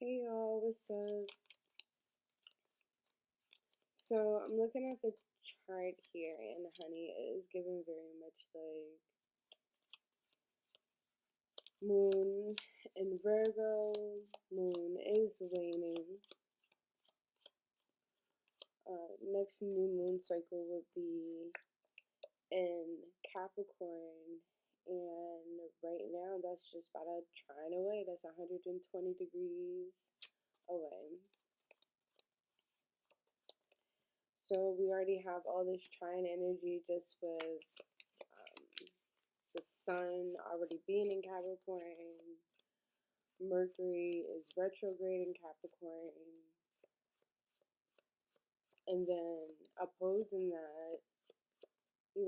Hey y'all, what's up? So I'm looking at the chart here, and honey, it is giving very much like moon in Virgo. Moon is waning. Next new moon cycle would be in Capricorn, and right now that's just about to trine away. That's 120 degrees away. So we already have all this trine energy just with the sun already being in Capricorn. Mercury is retrograde in Capricorn. And then opposing that, you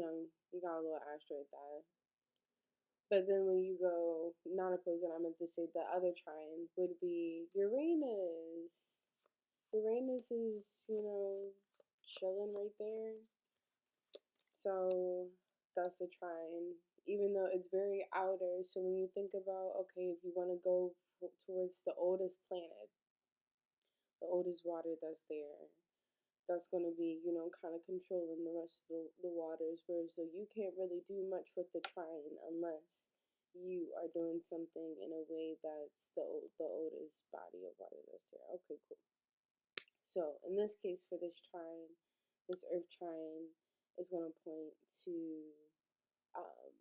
got a little asteroid there. But then when you go not opposing, I meant to say the other trine would be Uranus. Uranus is, chilling right there. So that's a trine, even though it's very outer. So when you think about, okay, if you want to go towards the oldest planet, the oldest water that's there, that's going to be, kind of controlling the rest of the waters. Whereas so you can't really do much with the trine unless you are doing something in a way that's the oldest body of water that's there. Okay, cool. So in this case, for this trine, this earth trine is going to point to um,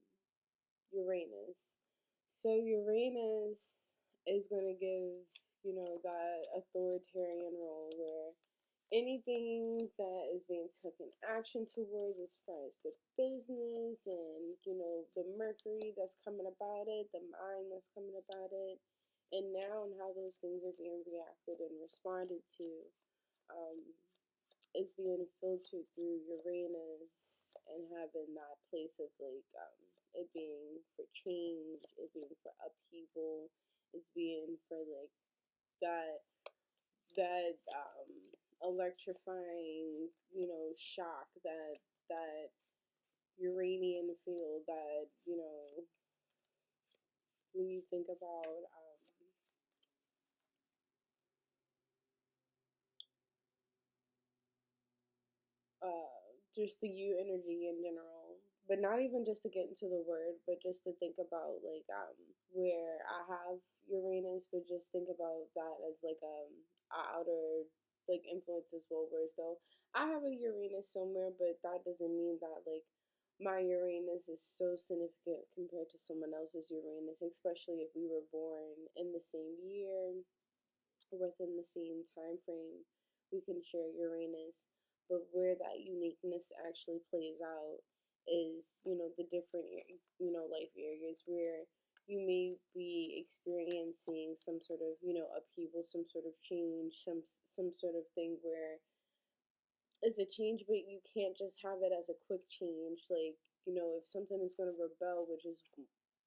Uranus. So Uranus is going to give, that authoritarian role where anything that is being taken action towards as far as the business and, the Mercury that's coming about it, the mind that's coming about it, and now and how those things are being reacted and responded to. Um, is being filtered through Uranus and having that place of like it being for change, it being for upheaval, it's being for like that electrifying, shock, that Uranian field that, when you think about just the U energy in general, but not even just to get into the word, but just to think about like where I have Uranus, but just think about that as like outer like influence as well. Whereas though I have a Uranus somewhere, but that doesn't mean that like my Uranus is so significant compared to someone else's Uranus, especially if we were born in the same year, within the same time frame, we can share Uranus. But where that uniqueness actually plays out is, the different, life areas where you may be experiencing some sort of, upheaval, some sort of change, some sort of thing where it's a change, but you can't just have it as a quick change. Like, if something is going to rebel, which is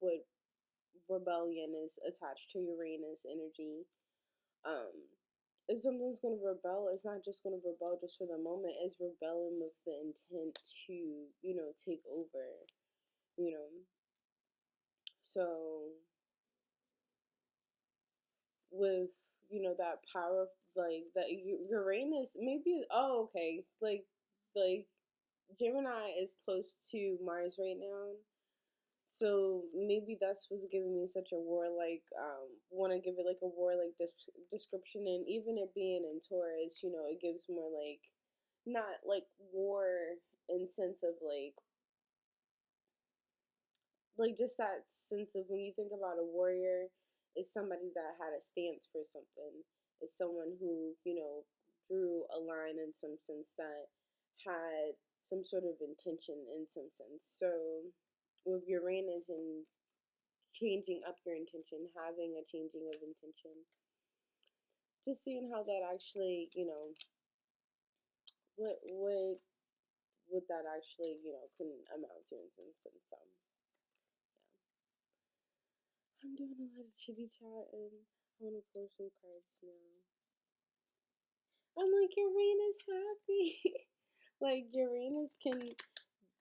what rebellion is attached to Uranus energy, um, if something's going to rebel, it's not just going to rebel just for the moment. It's rebelling with the intent to, take over, you know. So with, that power, like that Uranus, maybe, oh, okay. Like Gemini is close to Mars right now. So maybe that's what's giving me such a warlike, want to give it like a warlike description. And even it being in Taurus, it gives more like, not like war in sense of like just that sense of when you think about a warrior, is somebody that had a stance for something, is someone who, drew a line in some sense, that had some sort of intention in some sense. So with Uranus and changing up your intention, having a changing of intention, just seeing how that actually, what that actually, can amount to in some sense. Yeah, I'm doing a lot of chitty chat, and I want to pour some cards now. I'm like, Uranus happy. Like Uranus can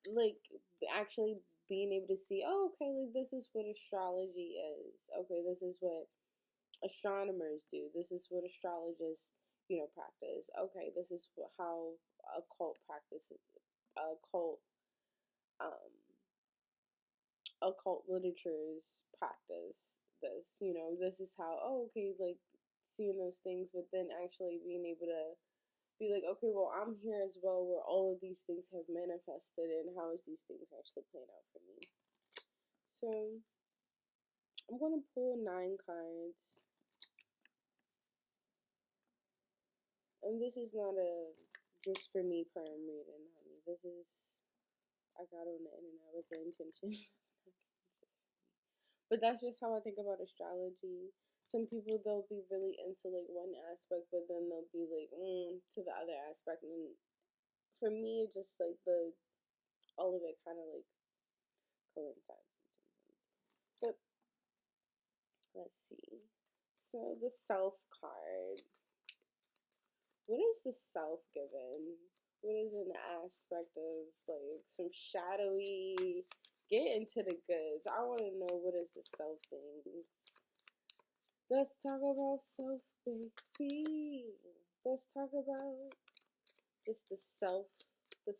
like actually being able to see, oh, okay, like this is what astrology is. Okay, this is what astronomers do. This is what astrologists, practice. Okay, this is how occult practice, occult, um, occult literatures practice this. This is how. Oh, okay, like seeing those things, but then actually being able to be like, okay, well, I'm here as well, where all of these things have manifested, and how is these things actually playing out for me? So I'm gonna pull 9 cards. And this is not a just for me perm reading, honey. This is, I got on the internet with the intention. But that's just how I think about astrology. Some people, they'll be really into like one aspect, but then they'll be like to the other aspect. And for me, it just like all of it kind of like coincides in some sense. But let's see. So the self card. What is the self given? What is an aspect of like some shadowy? Get into the goods. I want to know, what is the self thing? Let's talk about self, baby. Let's talk about just the self, the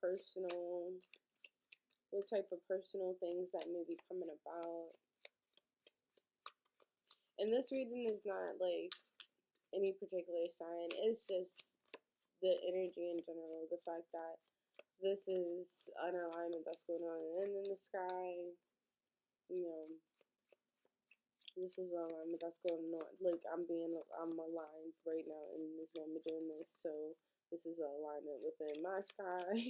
personal. What type of personal things that may be coming about? And this reading is not like any particular sign. It's just the energy in general. The fact that this is an alignment that's going on, and in the sky, this is an alignment that's going on. Like I'm aligned right now in this moment doing this. So this is an alignment within my sky.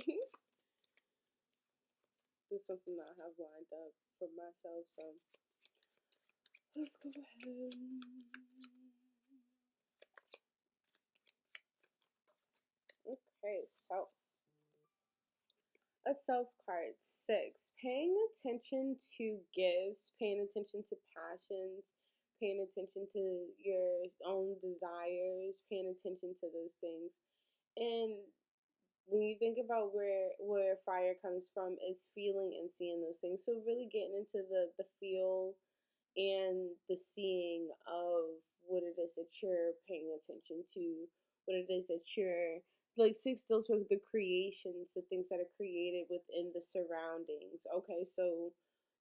This is something that I have lined up for myself. So let's go ahead. Okay, so a self card 6. Paying attention to gifts, paying attention to passions, paying attention to your own desires, paying attention to those things. And when you think about where fire comes from, it's feeling and seeing those things. So really getting into the feel and the seeing of what it is that you're paying attention to, what it is that you're like. 6 deals with the creations, the things that are created within the surroundings. Okay, so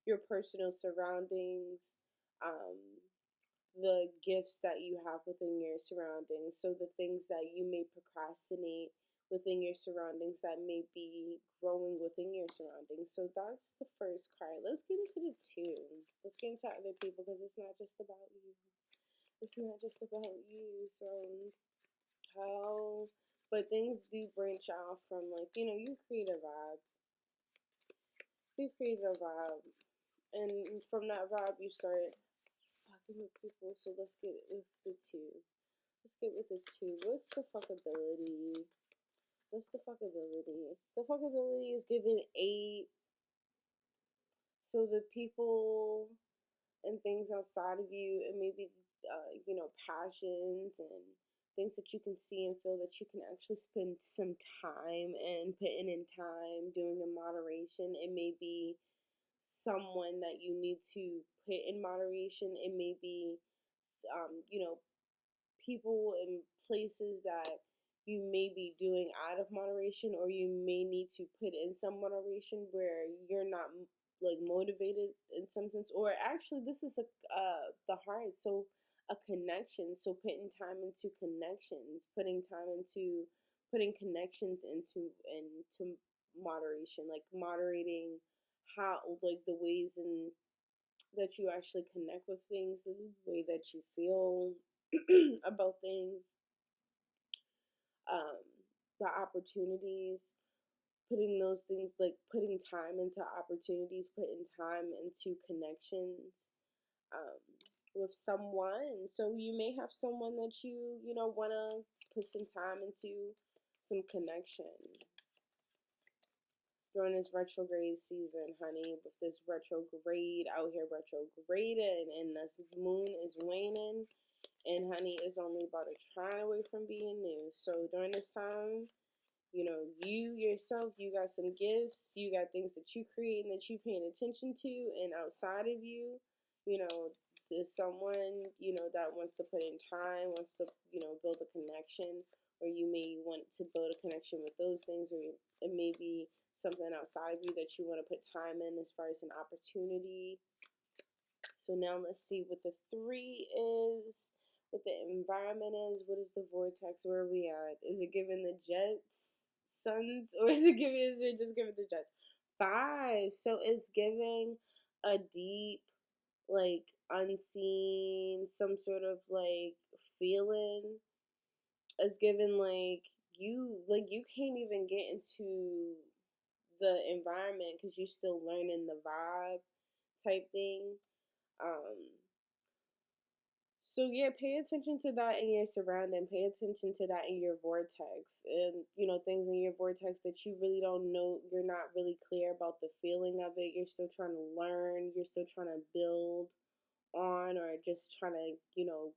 your personal surroundings, um, the gifts that you have within your surroundings. So the things that you may procrastinate within your surroundings that may be growing within your surroundings. So that's the first card. Let's get into the 2. Let's get into other people, because it's not just about you. It's not just about you. So how, but things do branch off from like, you create a vibe. You create a vibe. And from that vibe, you start fucking with people. So let's get with the 2. Let's get with the 2. What's the fuckability? What's the fuckability? The fuckability is given 8. So the people and things outside of you, and maybe, passions and things that you can see and feel that you can actually spend some time and putting in time, doing in moderation. It may be someone that you need to put in moderation. It may be, people and places that you may be doing out of moderation, or you may need to put in some moderation where you're not like motivated in some sense. Or actually, this is the heart. So a connection. So putting time into connections, putting connections into moderation, like moderating how, like, the ways in that you actually connect with things, the way that you feel about things, um, the opportunities, putting those things, like putting time into opportunities, putting time into connections, um, with someone. So you may have someone that you want to put some time into some connection during this retrograde season, honey. With this retrograde out here retrograding, and this moon is waning, and honey, is only about a trine away from being new. So during this time, you yourself, you got some gifts, you got things that you create and that you paying attention to, and outside of you, is someone, you know, that wants to put in time, wants to, you know, build a connection, or you may want to build a connection with those things, or it may be something outside of you that you want to put time in as far as an opportunity. So now let's see what the 3 is, what the environment is, what is the vortex, where are we at? Is it giving the Jets, Suns, or is it just giving the Jets? 5. So it's giving a deep, like, unseen, some sort of like feeling. It's given like you can't even get into the environment because you're still learning the vibe type thing. So yeah, pay attention to that in your surrounding. Pay attention to that in your vortex, and you know, things in your vortex that you really don't know. You're not really clear about the feeling of it. You're still trying to learn. You're still trying to build on, or just trying to, you know,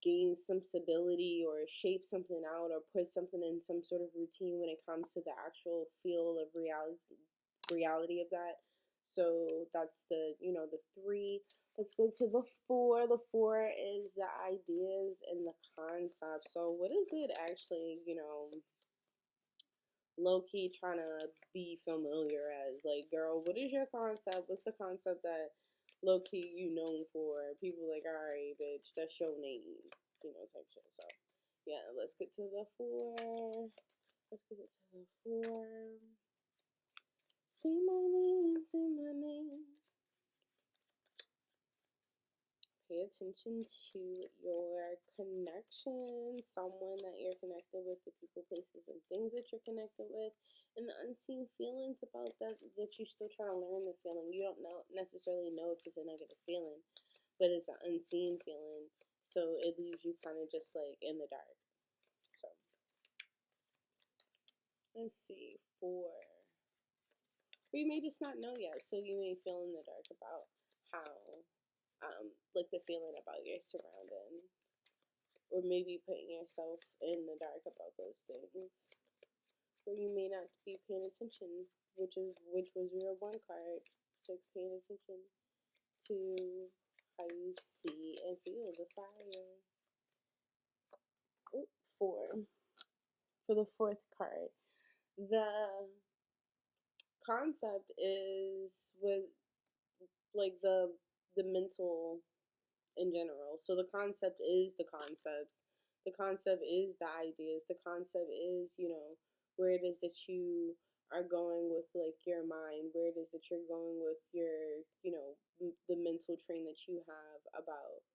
gain some stability or shape something out or put something in some sort of routine when it comes to the actual feel of reality of that. So that's the, you know, the 3. Let's go to the 4. The 4 is the ideas and the concept. So what is it actually, you know, low-key trying to be familiar as? Like, girl, what is your concept? What's the concept that low-key you known for? People like, all right, bitch, that's your name, you know, type shit. So yeah, let's get to the 4. Let's get to the 4. Say my name, say my name. Pay attention to your connection, someone that you're connected with, the people, places, and things that you're connected with, and the unseen feelings about that you're still trying to learn the feeling. You don't necessarily know if it's a negative feeling, but it's an unseen feeling, so it leaves you kind of just like in the dark. So let's see, 4. Or you may just not know yet, so you may feel in the dark about how like the feeling about your surrounding, or maybe putting yourself in the dark about those things, or you may not be paying attention, which was your 1 card. 6, paying attention to how you see and feel the fire. 4 for the 4th card. The concept is with like the mental in general. So the concept is the concepts. The concept is the ideas. The concept is, you know, where it is that you are going with like your mind, where it is that you're going with your, you know, the mental train that you have about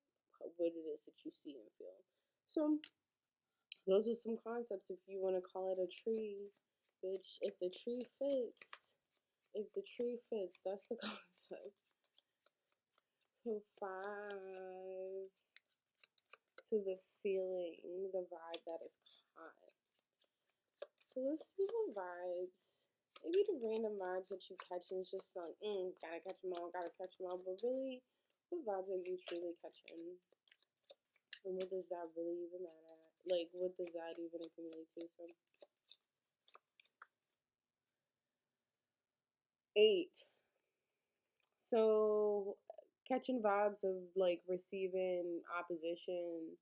what it is that you see and feel. So those are some concepts. If you want to call it a tree, bitch, if the tree fits, that's the concept. So 5. So the feeling, the vibe that is caught. So let's see what vibes. Maybe the random vibes that you catch and it's just like, gotta catch them all. But really, what vibes are you truly catching? And what does that really even matter? Like, what does that even accumulate to? So 8. So catching vibes of like receiving opposition,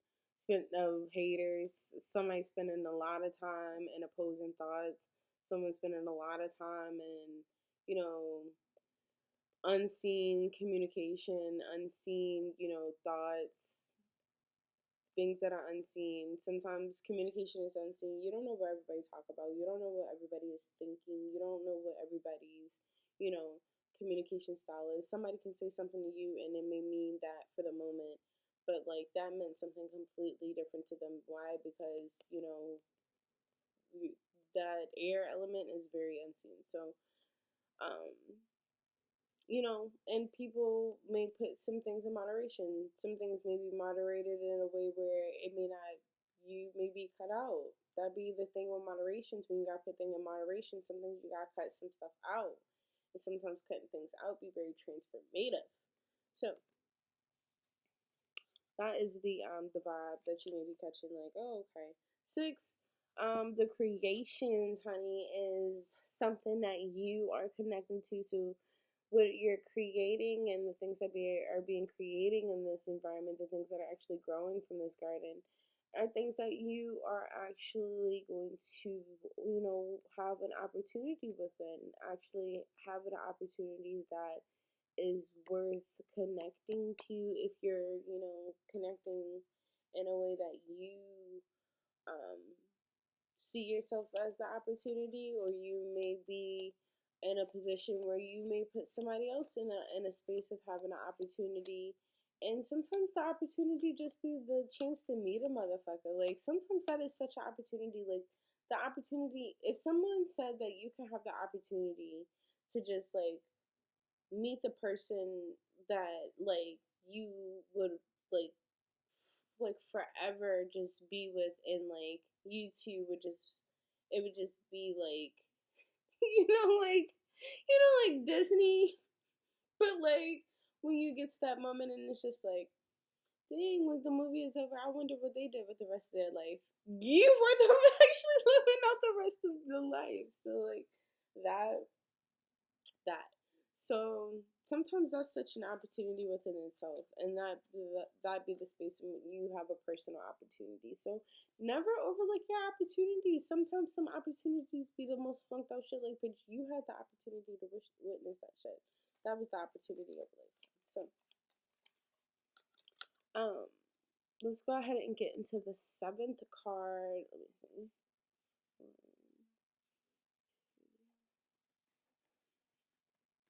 of haters, somebody spending a lot of time in opposing thoughts, someone spending a lot of time in, you know, unseen communication, unseen, you know, thoughts, things that are unseen. Sometimes communication is unseen. You don't know what everybody talk about. You don't know what everybody is thinking. You don't know what everybody's, you know, communication style is. Somebody can say something to you and it may mean that for the moment, but like that meant something completely different to them. Why? Because, you know, that air element is very unseen. So you know, and people may put some things in moderation. Some things may be moderated in a way where it may not, you may be cut out. That'd be the thing with moderations. When you gotta put things in moderation, sometimes you gotta cut some stuff out. And sometimes cutting things out be very transformative. So that is the vibe that you may be catching, like, oh, okay. 6, the creations, honey, is something that you are connecting to. So what you're creating and the things that are being creating in this environment, the things that are actually growing from this garden, are things that you are actually going to, have an opportunity within, actually have an opportunity that is worth connecting to if you're, connecting in a way that you um, see yourself as the opportunity, or you may be in a position where you may put somebody else in a space of having an opportunity. And sometimes the opportunity just be the chance to meet a motherfucker. Like, sometimes that is such an opportunity. Like, the opportunity, if someone said that you can have the opportunity to just, like, meet the person that, like, you would, like, forever just be with, and, like, you two would just, it would just be, like, like Disney, but, like, when you get to that moment and it's just like, dang, like, the movie is over. I wonder what they did with the rest of their life. You were the actually living out the rest of the life. So, like, that. So sometimes that's such an opportunity within itself, and that be the space when you have a personal opportunity. So never overlook your opportunities. Sometimes some opportunities be the most funked out shit. Like, bitch, you had the opportunity to witness that shit. That was the opportunity of a lifetime. So um, let's go ahead and get into the seventh card. Let me see.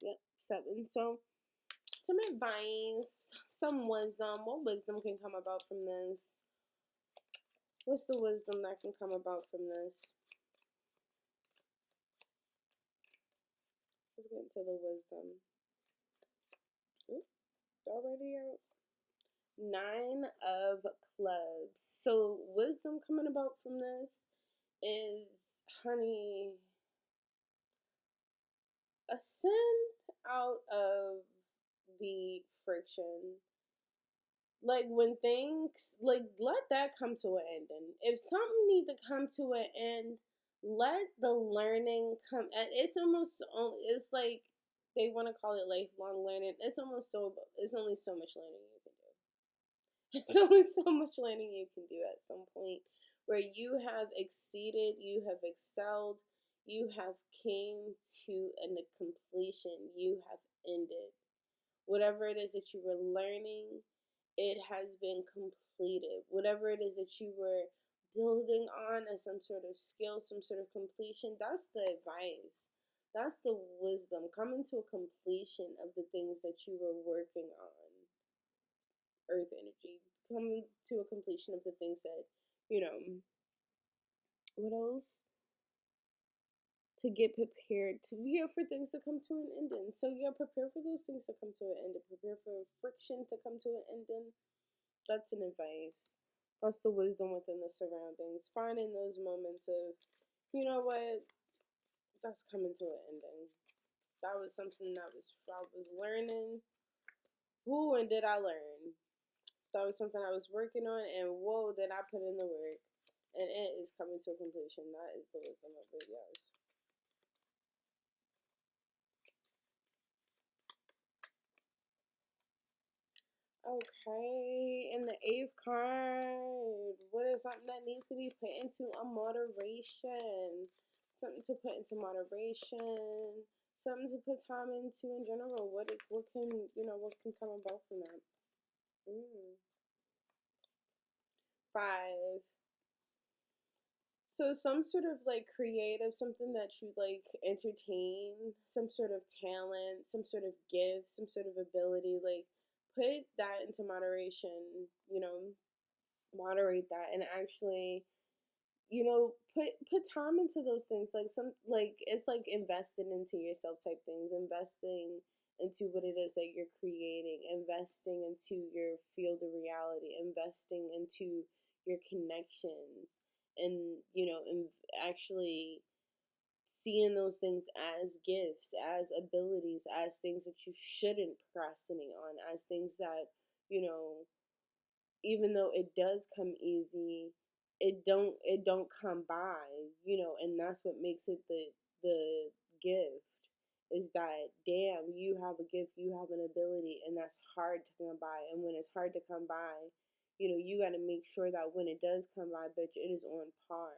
Yep, 7. So some advice, some wisdom. What wisdom can come about from this? What's the wisdom that can come about from this? Let's get into the wisdom. Oop, already out. 9 of clubs. So wisdom coming about from this is, honey, ascend out of the friction. Like, when things, like, let that come to an end. And if something needs to come to an end, let the learning come. And it's almost, it's like they want to call it lifelong learning. It's only so much learning you can do. It's only so much learning you can do at some point where you have exceeded, you have excelled, you have came to a completion, you have ended. Whatever it is that you were learning, it has been completed. Whatever it is that you were building on as some sort of skill, some sort of completion, that's the advice. That's the wisdom. Coming to a completion of the things that you were working on. Earth energy. Coming to a completion of the things that, what else? To get prepared to, for things to come to an ending. So prepare for those things to come to an end. Prepare for friction to come to an ending. That's an advice. That's the wisdom within the surroundings. Finding those moments of, you know what, that's coming to an ending. That was something that I was learning. Who and did I learn? That was something I was working on, and whoa, did I put in the work. And it is coming to a completion. That is the wisdom of it, yes. Okay, and the 8th card. What is something that needs to be put into a moderation? Something to put into moderation. Something to put time into in general. What can come about from that? 5. So some sort of, like, creative, something that you, like, entertain, some sort of talent, some sort of gift, some sort of ability, like, put that into moderation, moderate that, and actually, put time into those things. Like, it's like investing into yourself type things, investing into what it is that you're creating, investing into your field of reality, investing into your connections, and and actually seeing those things as gifts, as abilities, as things that you shouldn't procrastinate on, as things that, even though it does come easy, it don't come by, and that's what makes it the gift. is that, damn, you have a gift, you have an ability, and that's hard to come by. And when it's hard to come by, you got to make sure that when it does come by, bitch, it is on par.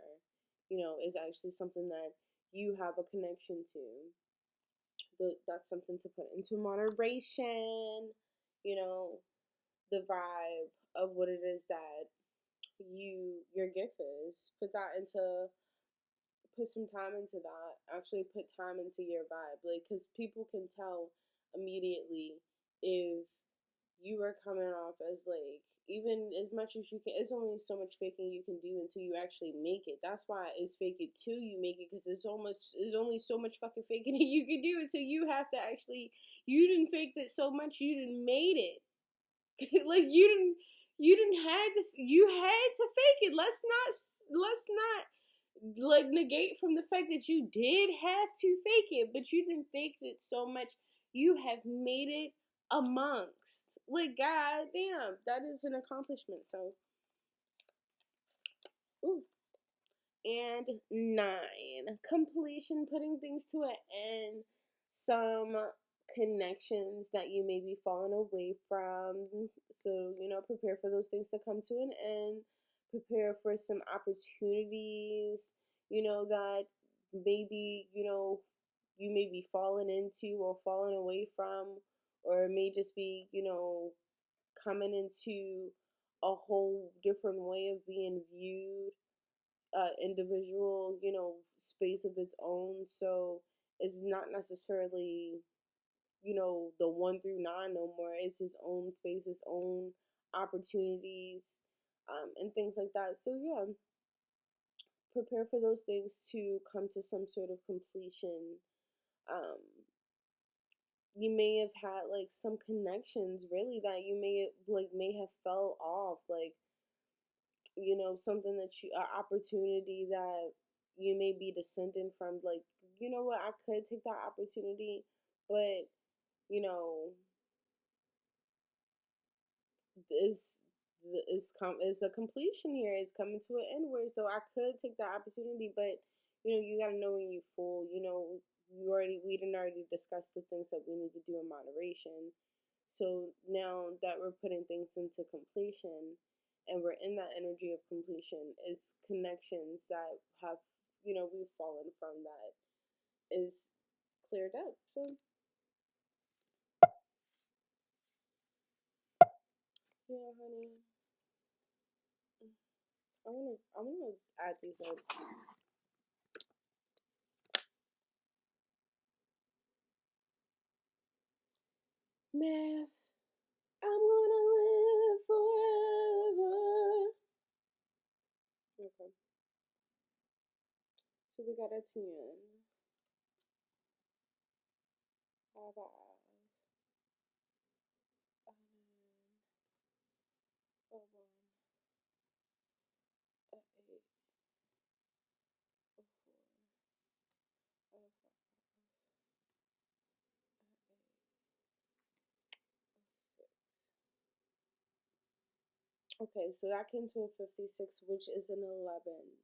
It's actually something that you have a connection to. That's something to put into moderation. You know, the vibe of what it is that your gift is. Put some time into that. Actually put time into your vibe. Like, because people can tell immediately if you are coming off as, like, even as much as you can. It's only so much faking you can do until you actually make it. That's why it's fake it till you make it, because there's only so much fucking faking you can do until you have to actually, you didn't fake it so much, you didn't made it. Like, you had to fake it. Let's not like negate from the fact that you did have to fake it, but you didn't fake it so much, you have made it amongst. Like, god damn, that is an accomplishment. So, ooh. And 9, completion, putting things to an end. Some connections that you may be falling away from. So, prepare for those things to come to an end. Prepare for some opportunities, that maybe, you may be falling into or falling away from, or it may just be, coming into a whole different way of being viewed, individual, space of its own. So it's not necessarily, the 1 through 9 no more. It's its own space, its own opportunities, and things like that. So yeah, prepare for those things to come to some sort of completion. Um, you may have had, like, some connections really that you may have fell off, like, something that an opportunity that you may be descending from, like, you know what, I could take that opportunity, but, you know, is is a completion here. It's coming to an end where, so I could take that opportunity, but, you gotta know when you're full. We didn't already discuss the things that we need to do in moderation. So now that we're putting things into completion and we're in that energy of completion, it's connections that have, we've fallen from, that is cleared up. So yeah, honey. I'm gonna add these up. Math. I'm gonna live forever. Okay. So we got a 10. How about a 9, a 1, a 8, a 4, a 5, a 8, a 6. Okay, so that came to a 56, which is an 11,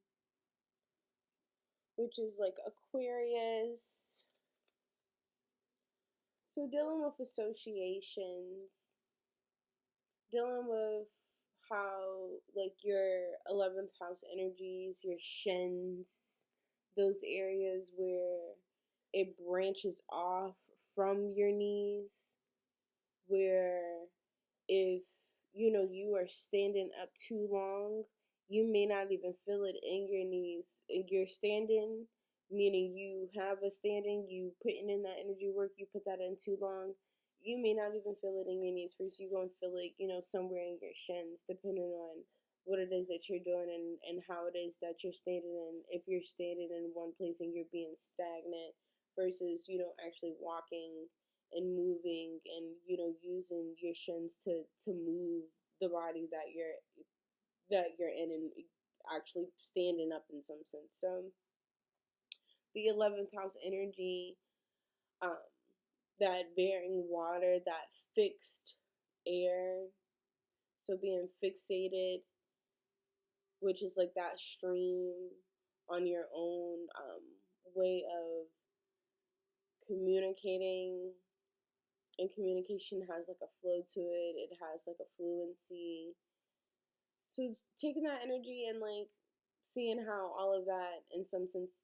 which is like Aquarius. So dealing with associations, dealing with how, like, your 11th house energies, your shins, those areas where it branches off from your knees, where if you are standing up too long, you may not even feel it in your knees. And you're standing, meaning you have a standing, you putting in that energy work, you put that in too long, you may not even feel it in your knees. First, you're going to feel it, somewhere in your shins, depending on what it is that you're doing, and how it is that you're standing in. If you're standing in one place and you're being stagnant versus, actually walking and moving, and using your shins to move the body that you're in, and actually standing up in some sense. So the 11th house energy, um that bearing water, that fixed air, so being fixated, which is like that stream on your own way of communicating, and communication has like a flow to it. It has like a fluency. So it's taking that energy and like seeing how all of that in some sense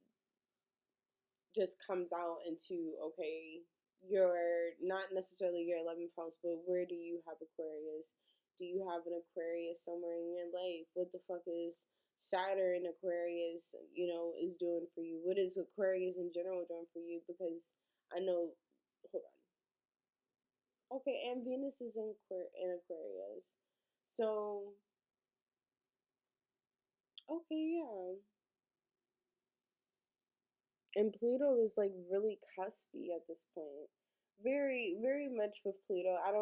just comes out into, okay, you're not necessarily your 11th house, but where do you have Aquarius? Do you have an Aquarius somewhere in your life? What the fuck is Saturn Aquarius, is doing for you? What is Aquarius in general doing for you? Because I know, hold on. Okay, and Venus is in Aquarius. So, okay, yeah. And Pluto is like really cuspy at this point. Very, very much with Pluto. I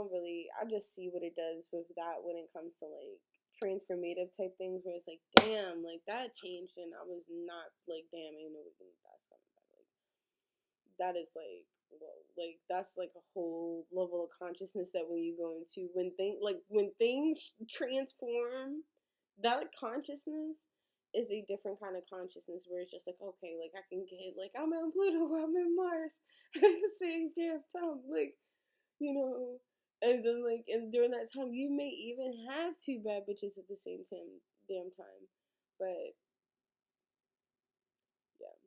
just see what it does with that when it comes to like transformative type things where it's like, damn, like that changed and I was not like, damn, ain't no way that's coming back. Like, that is like, whoa, like that's like a whole level of consciousness that when you go into when things transform, that consciousness is a different kind of consciousness where it's just like, okay, like I can get like I'm in Pluto, I'm in Mars at the same damn time, like, you know, and then like and during that time you may even have two bad bitches at the same damn time, but yeah.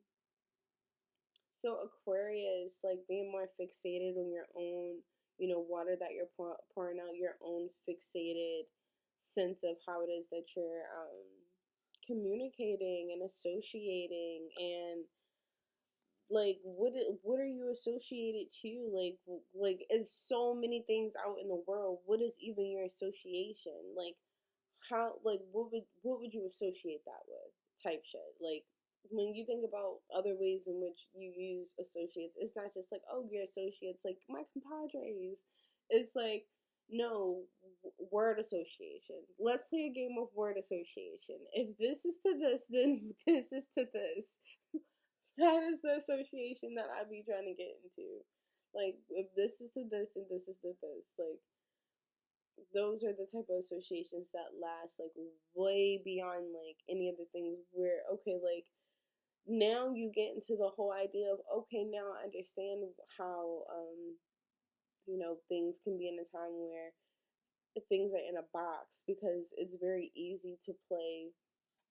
So Aquarius, like being more fixated on your own, water that you're pouring out, your own fixated sense of how it is that you're communicating and associating, and like what are you associated to? Like is so many things out in the world. What is even your association? Like how like what would you associate that with? Type shit. Like when you think about other ways in which you use associates, it's not just like, oh, your associates, like my compadres. It's like, no, word association. Let's play a game of word association. If this is to this, then this is to this. That is the association that I be trying to get into. Like, if this is to this and this is to this, like, those are the type of associations that last like way beyond like any of the things where, okay, like now you get into the whole idea of, okay, now I understand how things can be in a time where things are in a box, because it's very easy to play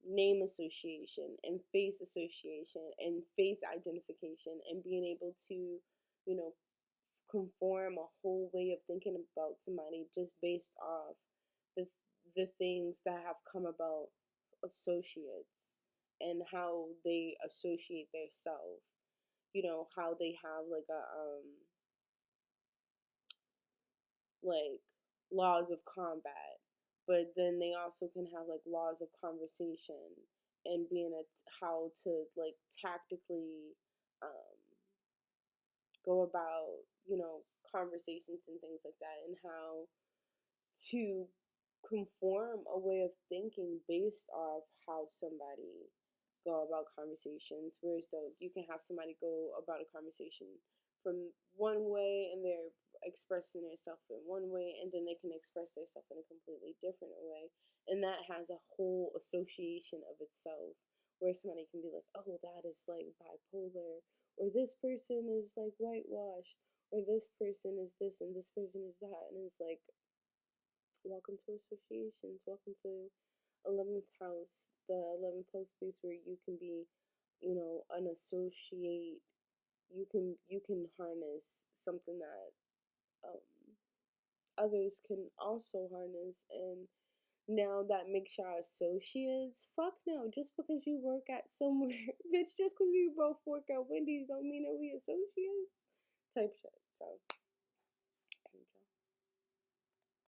name association and face association and face identification and being able to, you know, conform a whole way of thinking about somebody just based off the things that have come about associates and how they associate their self. How they have like a like laws of combat, but then they also can have like laws of conversation and being how to like tactically um, go about conversations and things like that, and how to conform a way of thinking based off how somebody go about conversations. Whereas though you can have somebody go about a conversation from one way and they're expressing themselves in one way, and then they can express themselves in a completely different way, and that has a whole association of itself, where somebody can be like, oh, that is like bipolar, or this person is like whitewashed, or this person is this and this person is that, and it's like, welcome to associations. Welcome to 11th house, the 11th house space where you can be, an associate. You can harness something that others can also harness, and now that makes y'all associates. Fuck no, just because you work at somewhere, bitch, just because we both work at Wendy's don't mean that we associates. Type shit. So